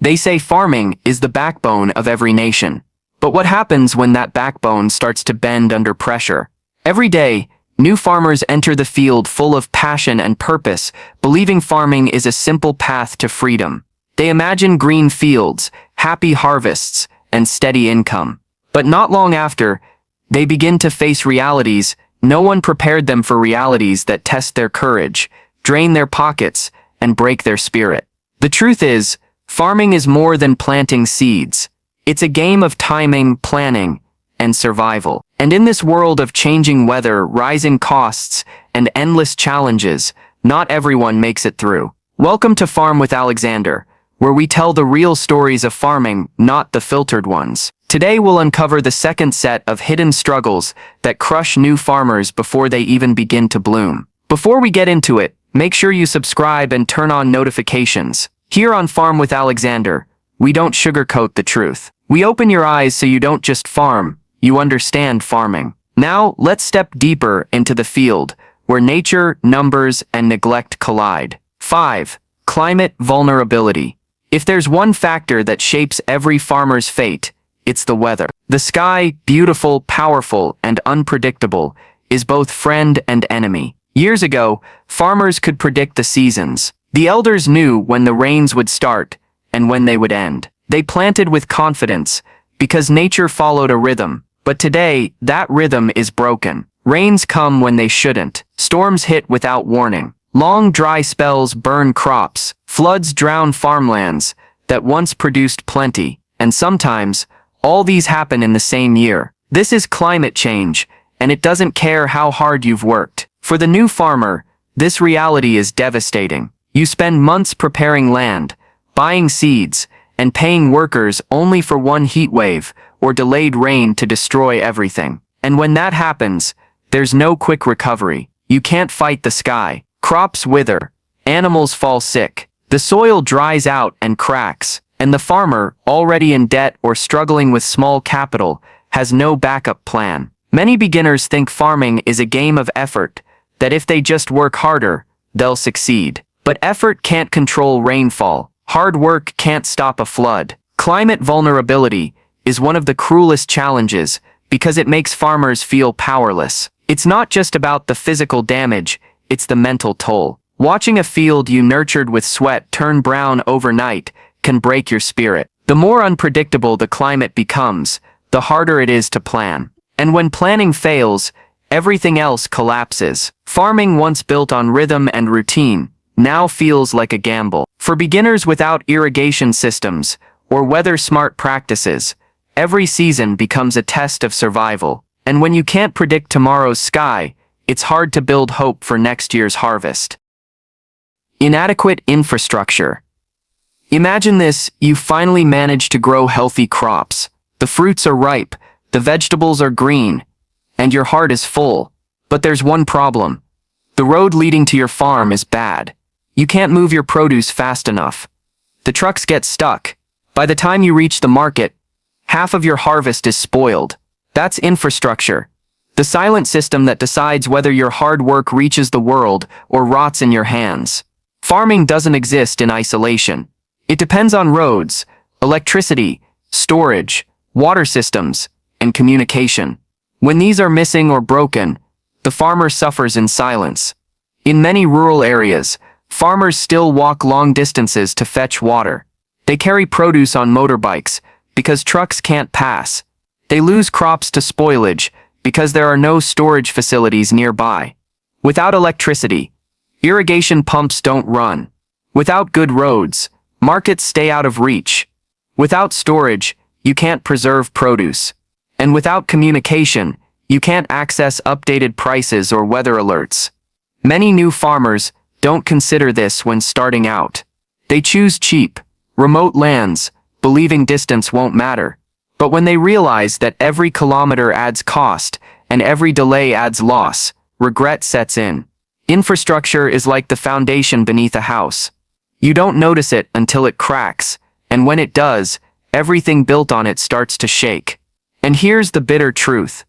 They say farming is the backbone of every nation. But what happens when that backbone starts to bend under pressure? Every day, new farmers enter the field full of passion and purpose, believing farming is a simple path to freedom. They imagine green fields, happy harvests, and steady income. But not long after, they begin to face realities. No one prepared them for realities that test their courage, drain their pockets, and break their spirit. The truth is, farming is more than planting seeds. It's a game of timing, planning, and survival. And in this world of changing weather, rising costs, and endless challenges, not everyone makes it through. Welcome to Farm with Alexander, where we tell the real stories of farming, not the filtered ones. Today we'll uncover the second set of hidden struggles that crush new farmers before they even begin to bloom. Before we get into it, make sure you subscribe and turn on notifications. Here on Farm with Alexander, we don't sugarcoat the truth. We open your eyes so you don't just farm, you understand farming. Now, let's step deeper into the field, where nature, numbers, and neglect collide. 5. Climate vulnerability. If there's one factor that shapes every farmer's fate, it's the weather. The sky, beautiful, powerful, and unpredictable, is both friend and enemy. Years ago, farmers could predict the seasons. The elders knew when the rains would start and when they would end. They planted with confidence because nature followed a rhythm. But today, that rhythm is broken. Rains come when they shouldn't. Storms hit without warning. Long dry spells burn crops. Floods drown farmlands that once produced plenty. And sometimes, all these happen in the same year. This is climate change, and it doesn't care how hard you've worked. For the new farmer, this reality is devastating. You spend months preparing land, buying seeds, and paying workers only for one heat wave or delayed rain to destroy everything. And when that happens, there's no quick recovery. You can't fight the sky. Crops wither, animals fall sick, the soil dries out and cracks, and the farmer, already in debt or struggling with small capital, has no backup plan. Many beginners think farming is a game of effort, that if they just work harder, they'll succeed. But effort can't control rainfall. Hard work can't stop a flood. Climate vulnerability is one of the cruelest challenges because it makes farmers feel powerless. It's not just about the physical damage, it's the mental toll. Watching a field you nurtured with sweat turn brown overnight can break your spirit. The more unpredictable the climate becomes, the harder it is to plan. And when planning fails, everything else collapses. Farming once built on rhythm and routine now feels like a gamble. For beginners without irrigation systems or weather-smart practices, every season becomes a test of survival. And when you can't predict tomorrow's sky, it's hard to build hope for next year's harvest. Inadequate infrastructure. Imagine this: you finally managed to grow healthy crops. The fruits are ripe, the vegetables are green, and your heart is full. But there's one problem. The road leading to your farm is bad. You can't move your produce fast enough. The trucks get stuck. By the time you reach the market, half of your harvest is spoiled. That's infrastructure. The silent system that decides whether your hard work reaches the world or rots in your hands. Farming doesn't exist in isolation. It depends on roads, electricity, storage, water systems, and communication. When these are missing or broken, the farmer suffers in silence. In many rural areas, farmers still walk long distances to fetch water. They carry produce on motorbikes because trucks can't pass. They lose crops to spoilage because there are no storage facilities nearby. Without electricity, irrigation pumps don't run. Without good roads, markets stay out of reach. Without storage, you can't preserve produce. And without communication, you can't access updated prices or weather alerts. Many new farmers don't consider this when starting out. They choose cheap, remote lands, believing distance won't matter. But when they realize that every kilometer adds cost and every delay adds loss, regret sets in. Infrastructure is like the foundation beneath a house. You don't notice it until it cracks, and when it does, everything built on it starts to shake. And here's the bitter truth.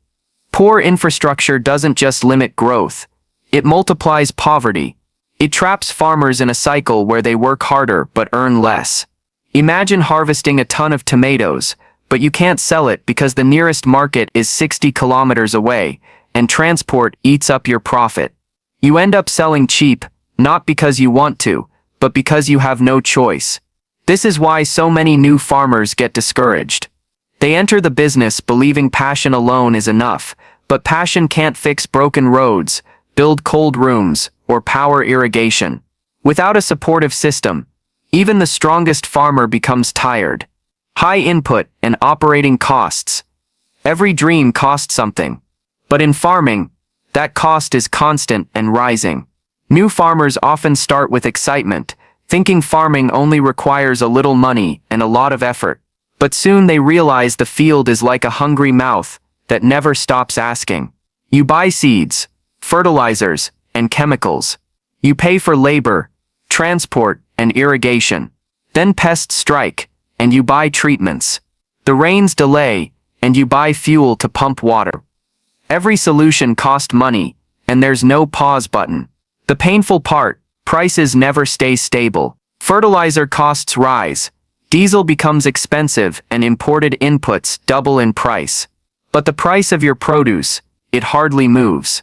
Poor infrastructure doesn't just limit growth. It multiplies poverty. It traps farmers in a cycle where they work harder but earn less. Imagine harvesting a ton of tomatoes, but you can't sell it because the nearest market is 60 kilometers away, and transport eats up your profit. You end up selling cheap, not because you want to, but because you have no choice. This is why so many new farmers get discouraged. They enter the business believing passion alone is enough, but passion can't fix broken roads, build cold rooms, or power irrigation. Without a supportive system, even the strongest farmer becomes tired. High input and operating costs. Every dream costs something. But in farming, that cost is constant and rising. New farmers often start with excitement, thinking farming only requires a little money and a lot of effort. But soon they realize the field is like a hungry mouth that never stops asking. You buy seeds, fertilizers, and chemicals. You pay for labor, transport, and irrigation. Then pests strike, and you buy treatments. The rains delay, and you buy fuel to pump water. Every solution costs money, and there's no pause button. The painful part, prices never stay stable. Fertilizer costs rise, diesel becomes expensive, and imported inputs double in price. But the price of your produce, it hardly moves.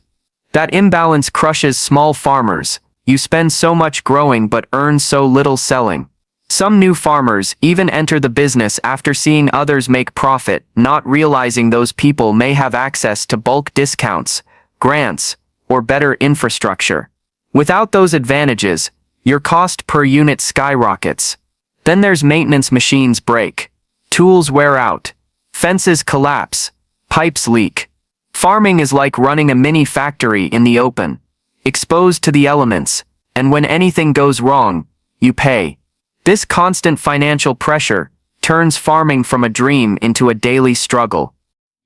That imbalance crushes small farmers. You spend so much growing but earn so little selling. Some new farmers even enter the business after seeing others make profit, not realizing those people may have access to bulk discounts, grants, or better infrastructure. Without those advantages, your cost per unit skyrockets. Then there's maintenance. Machines break, tools wear out, fences collapse, pipes leak. Farming is like running a mini factory in the open, exposed to the elements, and when anything goes wrong, you pay. This constant financial pressure turns farming from a dream into a daily struggle.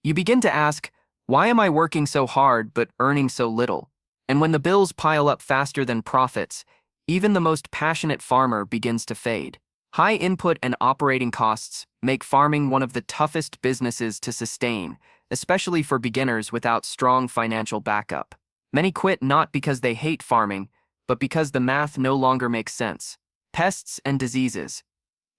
You begin to ask, why am I working so hard but earning so little? And when the bills pile up faster than profits, even the most passionate farmer begins to fade. High input and operating costs make farming one of the toughest businesses to sustain, especially for beginners without strong financial backup. Many quit not because they hate farming, but because the math no longer makes sense. Pests and diseases.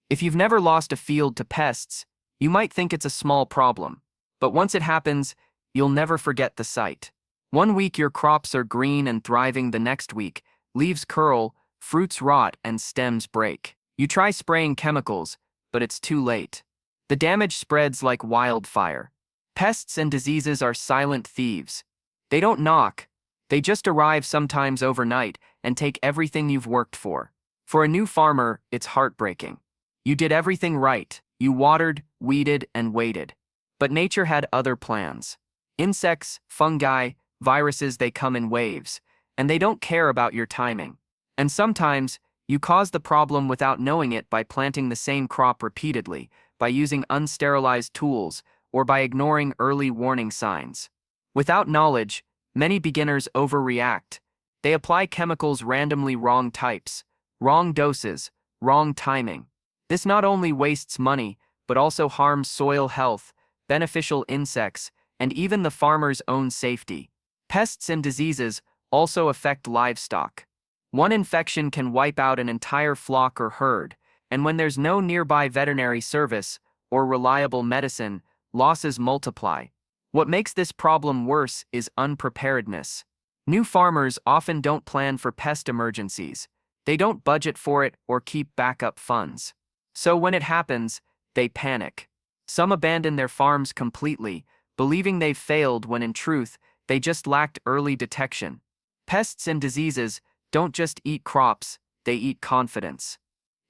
If you've never lost a field to pests, you might think it's a small problem. But once it happens, you'll never forget the sight. One week your crops are green and thriving, the next week, leaves curl, fruits rot, and stems break. You try spraying chemicals, but it's too late. The damage spreads like wildfire. Pests and diseases are silent thieves. They don't knock. They just arrive, sometimes overnight, and take everything you've worked for. For a new farmer, it's heartbreaking. You did everything right. You watered, weeded, and waited. But nature had other plans. Insects, fungi, viruses, they come in waves, and they don't care about your timing. And sometimes, you cause the problem without knowing it by planting the same crop repeatedly, by using unsterilized tools, or by ignoring early warning signs. Without knowledge, many beginners overreact. They apply chemicals randomly, wrong types, wrong doses, wrong timing. This not only wastes money, but also harms soil health, beneficial insects, and even the farmer's own safety. Pests and diseases also affect livestock. One infection can wipe out an entire flock or herd, and when there's no nearby veterinary service or reliable medicine, losses multiply. What makes this problem worse is unpreparedness. New farmers often don't plan for pest emergencies. They don't budget for it or keep backup funds. So when it happens, they panic. Some abandon their farms completely, believing they've failed when in truth, they just lacked early detection. Pests and diseases don't just eat crops, they eat confidence.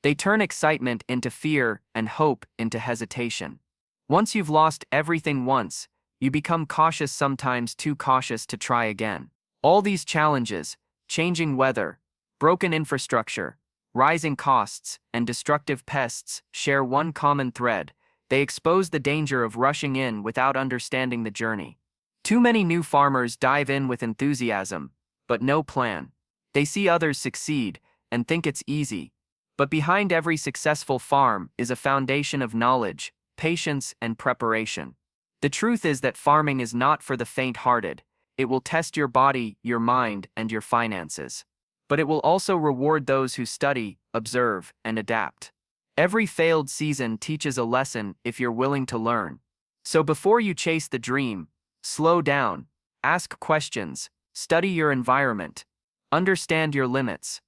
They turn excitement into fear and hope into hesitation. Once you've lost everything once, you become cautious, sometimes too cautious to try again. All these challenges, changing weather, broken infrastructure, rising costs, and destructive pests, share one common thread. They expose the danger of rushing in without understanding the journey. Too many new farmers dive in with enthusiasm, but no plan. They see others succeed and think it's easy. But behind every successful farm is a foundation of knowledge, patience, and preparation. The truth is that farming is not for the faint-hearted. It will test your body, your mind, and your finances. But it will also reward those who study, observe, and adapt. Every failed season teaches a lesson if you're willing to learn. So before you chase the dream, slow down, ask questions, study your environment, understand your limits.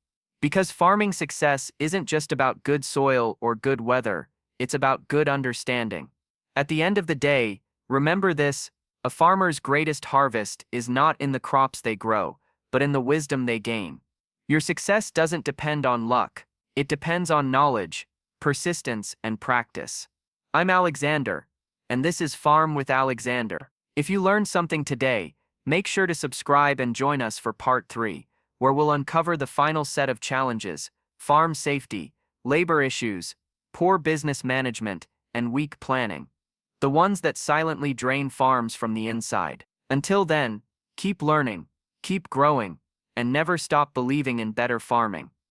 Because farming success isn't just about good soil or good weather, it's about good understanding. At the end of the day, remember this: a farmer's greatest harvest is not in the crops they grow, but in the wisdom they gain. Your success doesn't depend on luck, it depends on knowledge, persistence, and practice. I'm Alexander, and this is Farm with Alexander. If you learned something today, make sure to subscribe and join us for part 3, where we'll uncover the final set of challenges: farm safety, labor issues, poor business management, and weak planning. The ones that silently drain farms from the inside. Until then, keep learning, keep growing, and never stop believing in better farming.